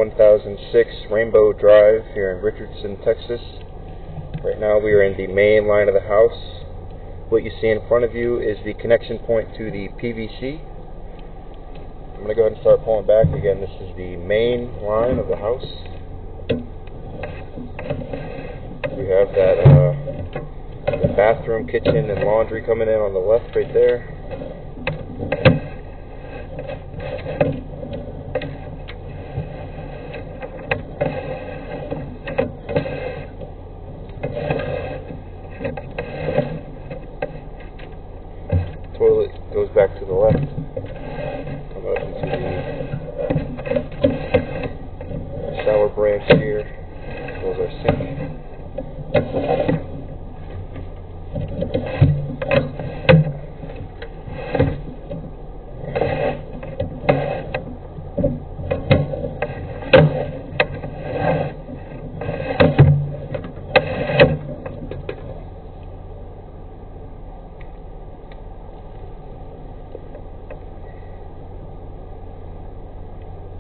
1006 Rainbow Drive here in Richardson, Texas. Right now we are in the main line of the house. What you see in front of you is the connection point to the PVC. I'm going to go ahead and start pulling back. Again, this is the main line of the house. We have the bathroom, kitchen, and laundry coming in on the left right there. Toilet goes back to the left. Come up into the shower branch here. As well as our sink.